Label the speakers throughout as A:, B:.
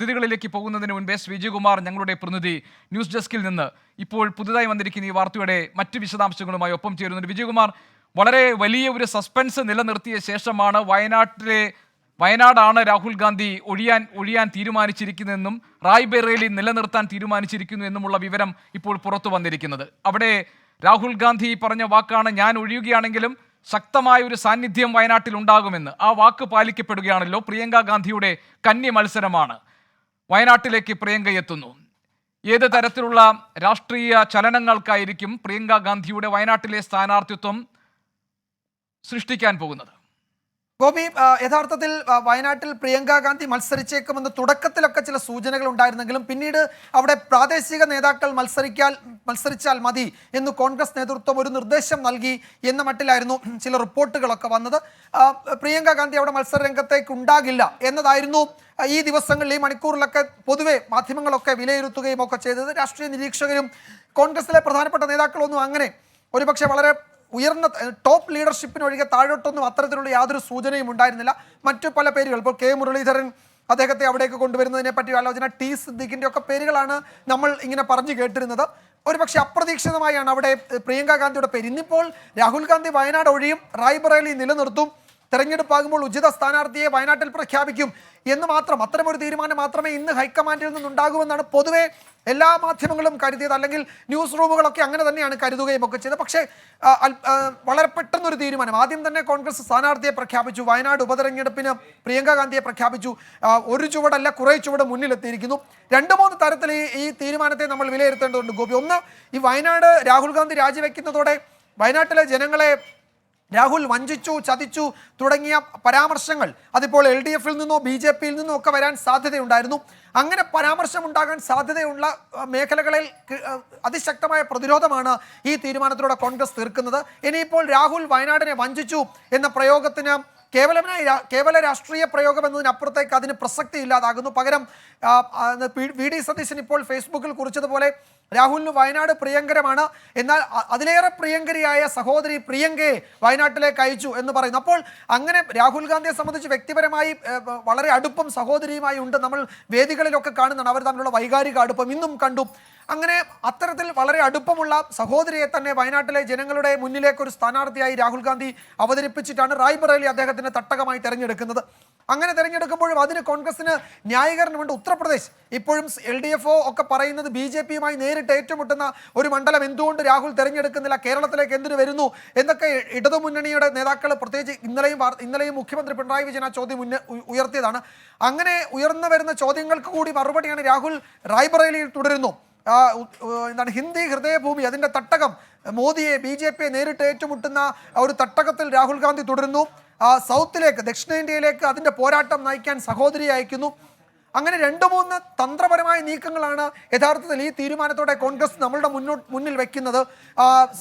A: സ്ഥിതികളിലേക്ക് പോകുന്നതിന് മുൻപേ വിജയകുമാർ ഞങ്ങളുടെ പ്രതിനിധി ന്യൂസ് ഡെസ്കിൽ നിന്ന് ഇപ്പോൾ പുതുതായി വന്നിരിക്കുന്ന ഈ വാർത്തയുടെ മറ്റ് വിശദാംശങ്ങളുമായി ഒപ്പം ചേരുന്നുണ്ട്. വിജയകുമാർ, വളരെ വലിയ ഒരു സസ്പെൻസ് നിലനിർത്തിയ ശേഷമാണ് വയനാടാണ് രാഹുൽ ഗാന്ധി ഒഴിയാൻ തീരുമാനിച്ചിരിക്കുന്നതെന്നും റായ്ബറേലി നിലനിർത്താൻ തീരുമാനിച്ചിരിക്കുന്നു എന്നുമുള്ള വിവരം ഇപ്പോൾ പുറത്തു വന്നിരിക്കുന്നത്. അവിടെ രാഹുൽ ഗാന്ധി പറഞ്ഞ വാക്കാണ്, ഞാൻ ഒഴിയുകയാണെങ്കിലും ശക്തമായ ഒരു സാന്നിധ്യം വയനാട്ടിൽ ഉണ്ടാകുമെന്ന്. ആ വാക്ക് പാലിക്കപ്പെടുകയാണല്ലോ. പ്രിയങ്ക ഗാന്ധിയുടെ കന്നി മത്സരമാണ്. വയനാട്ടിലേക്ക് പ്രിയങ്ക എത്തുന്നു. ഏത് തരത്തിലുള്ള രാഷ്ട്രീയ ചലനങ്ങൾക്കായിരിക്കും പ്രിയങ്ക ഗാന്ധിയുടെ വയനാട്ടിലെ സ്ഥാനാർത്ഥിത്വം സൃഷ്ടിക്കാൻ പോകുന്നത്?
B: ഗോപി, യഥാർത്ഥത്തിൽ വയനാട്ടിൽ പ്രിയങ്ക ഗാന്ധി മത്സരിച്ചേക്കുമെന്ന് തുടക്കത്തിലൊക്കെ ചില സൂചനകൾ ഉണ്ടായിരുന്നെങ്കിലും പിന്നീട് അവിടെ പ്രാദേശിക നേതാക്കൾ മത്സരിച്ചാൽ മതി എന്ന് കോൺഗ്രസ് നേതൃത്വം ഒരു നിർദ്ദേശം നൽകി എന്ന മട്ടിലായിരുന്നു ചില റിപ്പോർട്ടുകളൊക്കെ വന്നത്. പ്രിയങ്ക ഗാന്ധി അവിടെ മത്സര രംഗത്തേക്ക് ഉണ്ടാകില്ല എന്നതായിരുന്നു ഈ ദിവസങ്ങളിൽ, ഈ മണിക്കൂറിലൊക്കെ പൊതുവെ മാധ്യമങ്ങളൊക്കെ വിലയിരുത്തുകയും ഒക്കെ ചെയ്തത്. രാഷ്ട്രീയ നിരീക്ഷകരും കോൺഗ്രസിലെ പ്രധാനപ്പെട്ട നേതാക്കളൊന്നും അങ്ങനെ ഒരുപക്ഷെ വളരെ ഉയർന്ന ടോപ്പ് ലീഡർഷിപ്പിനൊഴികെ താഴോട്ടൊന്നും അത്തരത്തിലുള്ള യാതൊരു സൂചനയും ഉണ്ടായിരുന്നില്ല. മറ്റു പല പേരുകൾ, ഇപ്പോൾ കെ മുരളീധരൻ അദ്ദേഹത്തെ അവിടേക്ക് കൊണ്ടുവരുന്നതിനെ പറ്റി ആലോചന, ടി സിദ്ദീഖിൻ്റെ ഒക്കെ പേരുകളാണ് നമ്മൾ ഇങ്ങനെ പറഞ്ഞു കേട്ടിരുന്നത്. ഒരുപക്ഷെ അപ്രതീക്ഷിതമായാണ് അവിടെ പ്രിയങ്ക ഗാന്ധിയുടെ പേര്. ഇന്നിപ്പോൾ രാഹുൽ ഗാന്ധി വയനാട് ഒഴിയും, റായ്ബറേലി നിലനിർത്തും, തെരഞ്ഞെടുപ്പാകുമ്പോൾ ഉചിത സ്ഥാനാർത്ഥിയെ വയനാട്ടിൽ പ്രഖ്യാപിക്കും എന്ന് മാത്രം, അത്തരമൊരു തീരുമാനം മാത്രമേ ഇന്ന് ഹൈക്കമാൻഡിൽ നിന്നുണ്ടാകുമെന്നാണ് പൊതുവെ എല്ലാ മാധ്യമങ്ങളും കരുതിയത്. അല്ലെങ്കിൽ ന്യൂസ് റൂമുകളൊക്കെ അങ്ങനെ തന്നെയാണ് കരുതുകയും ഒക്കെ ചെയ്തത്. പക്ഷേ വളരെ പെട്ടെന്നൊരു തീരുമാനം. ആദ്യം തന്നെ കോൺഗ്രസ് സ്ഥാനാർത്ഥിയെ പ്രഖ്യാപിച്ചു, വയനാട് ഉപതെരഞ്ഞെടുപ്പിന് പ്രിയങ്ക ഗാന്ധിയെ പ്രഖ്യാപിച്ചു. ഒരു ചുവടല്ല, കുറേ ചുവട് മുന്നിലെത്തിയിരിക്കുന്നു. 2-3 തരത്തിൽ ഈ തീരുമാനത്തെ നമ്മൾ വിലയിരുത്തേണ്ടതുണ്ട് ഗോപി. ഒന്ന്, ഈ വയനാട് രാഹുൽ ഗാന്ധി രാജിവെക്കുന്നതോടെ വയനാട്ടിലെ ജനങ്ങളെ രാഹുൽ വഞ്ചിച്ചു, ചതിച്ചു തുടങ്ങിയ പരാമർശങ്ങൾ അതിപ്പോൾ LDF-ൽ നിന്നോ BJP-യിൽ നിന്നോ ഒക്കെ വരാൻ സാധ്യതയുണ്ടായിരുന്നു. അങ്ങനെ പരാമർശം ഉണ്ടാകാൻ സാധ്യതയുള്ള മേഖലകളിൽ അതിശക്തമായ പ്രതിരോധമാണ് ഈ തീരുമാനത്തിലൂടെ കോൺഗ്രസ് തീർക്കുന്നത്. ഇനിയിപ്പോൾ രാഹുൽ വയനാടിനെ വഞ്ചിച്ചു എന്ന പ്രയോഗത്തിന് കേവല രാഷ്ട്രീയ പ്രയോഗം എന്നതിനപ്പുറത്തേക്ക് അതിന് പ്രസക്തി ഇല്ലാതാകുന്നു. പകരം VD സതീശൻ ഇപ്പോൾ ഫേസ്ബുക്കിൽ കുറിച്ചതുപോലെ രാഹുലിന് വയനാട് പ്രിയങ്കരമാണ്, എന്നാൽ അതിലേറെ പ്രിയങ്കരിയായ സഹോദരി പ്രിയങ്കയെ വയനാട്ടിലേക്ക് അയച്ചു എന്ന് പറയുന്നു. അപ്പോൾ അങ്ങനെ രാഹുൽ ഗാന്ധിയെ സംബന്ധിച്ച് വ്യക്തിപരമായി വളരെ അടുപ്പം സഹോദരിയുമായി ഉണ്ട്. നമ്മൾ വേദികളിലൊക്കെ കാണുന്നതാണ് അവർ തമ്മിലുള്ള വൈകാരിക അടുപ്പം, ഇന്നും കണ്ടു. അങ്ങനെ അത്തരത്തിൽ വളരെ അടുപ്പമുള്ള സഹോദരിയെ തന്നെ വയനാട്ടിലെ ജനങ്ങളുടെ മുന്നിലേക്ക് ഒരു സ്ഥാനാർത്ഥിയായി രാഹുൽ ഗാന്ധി അവതരിപ്പിച്ചിട്ടാണ് റായ്ബറേലി അദ്ദേഹത്തിന് തട്ടകമായി തെരഞ്ഞെടുക്കുന്നത്. അങ്ങനെ തെരഞ്ഞെടുക്കുമ്പോഴും അതിന് കോൺഗ്രസിന് ന്യായീകരണമുണ്ട്. ഉത്തർപ്രദേശ് ഇപ്പോഴും LDF-o ഒക്കെ പറയുന്നത് BJP-യുമായി നേരിട്ട് ഏറ്റുമുട്ടുന്ന ഒരു മണ്ഡലം എന്തുകൊണ്ട് രാഹുൽ തെരഞ്ഞെടുക്കുന്നില്ല, കേരളത്തിലേക്ക് എന്തിനു വരുന്നു എന്നൊക്കെ ഇടതുമുന്നണിയുടെ നേതാക്കൾ പ്രത്യേകിച്ച് ഇന്നലെയും മുഖ്യമന്ത്രി പിണറായി വിജയൻ ആ ചോദ്യം ഉയർത്തിയതാണ്. അങ്ങനെ ഉയർന്നു വരുന്ന ചോദ്യങ്ങൾക്ക് കൂടി മറുപടിയാണ് രാഹുൽ റായ്ബറേലിയിൽ തുടരുന്നു. എന്താണ് ഹിന്ദി ഹൃദയഭൂമി, അതിൻ്റെ തട്ടകം, മോദിയെ BJP-യെ നേരിട്ട് ഏറ്റുമുട്ടുന്ന ഒരു തട്ടകത്തിൽ രാഹുൽ ഗാന്ധി തുടരുന്നു. സൗത്തിലേക്ക്, ദക്ഷിണേന്ത്യയിലേക്ക് അതിൻ്റെ പോരാട്ടം നയിക്കാൻ സഹോദരിയെ അയക്കുന്നു. അങ്ങനെ 2-3 തന്ത്രപരമായ നീക്കങ്ങളാണ് യഥാർത്ഥത്തിൽ ഈ തീരുമാനത്തോടെ കോൺഗ്രസ് നമ്മളുടെ മുന്നിൽ വെക്കുന്നത്.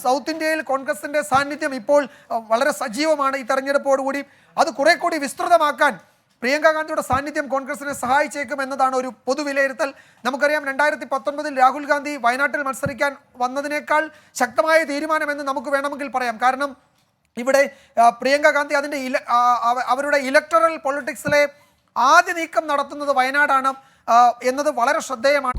B: സൗത്ത് ഇന്ത്യയിൽ കോൺഗ്രസിൻ്റെ സാന്നിധ്യം ഇപ്പോൾ വളരെ സജീവമാണ്. ഈ തെരഞ്ഞെടുപ്പോടുകൂടി അത് കുറെ കൂടി വിസ്തൃതമാക്കാൻ പ്രിയങ്ക ഗാന്ധിയുടെ സാന്നിധ്യം കോൺഗ്രസിനെ സഹായിച്ചേക്കും എന്നതാണ് ഒരു പൊതുവിലയിരുത്തൽ. നമുക്കറിയാം 2019 രാഹുൽ ഗാന്ധി വയനാട്ടിൽ മത്സരിക്കാൻ വന്നതിനേക്കാൾ ശക്തമായ തീരുമാനമെന്ന് നമുക്ക് വേണമെങ്കിൽ പറയാം. കാരണം ഇവിടെ പ്രിയങ്ക ഗാന്ധി അതിൻ്റെ അവരുടെ ഇലക്ടറൽ പൊളിറ്റിക്സിലെ ആദ്യ നീക്കം നടത്തുന്നത് വയനാടാണ് എന്നത് വളരെ ശ്രദ്ധേയമാണ്.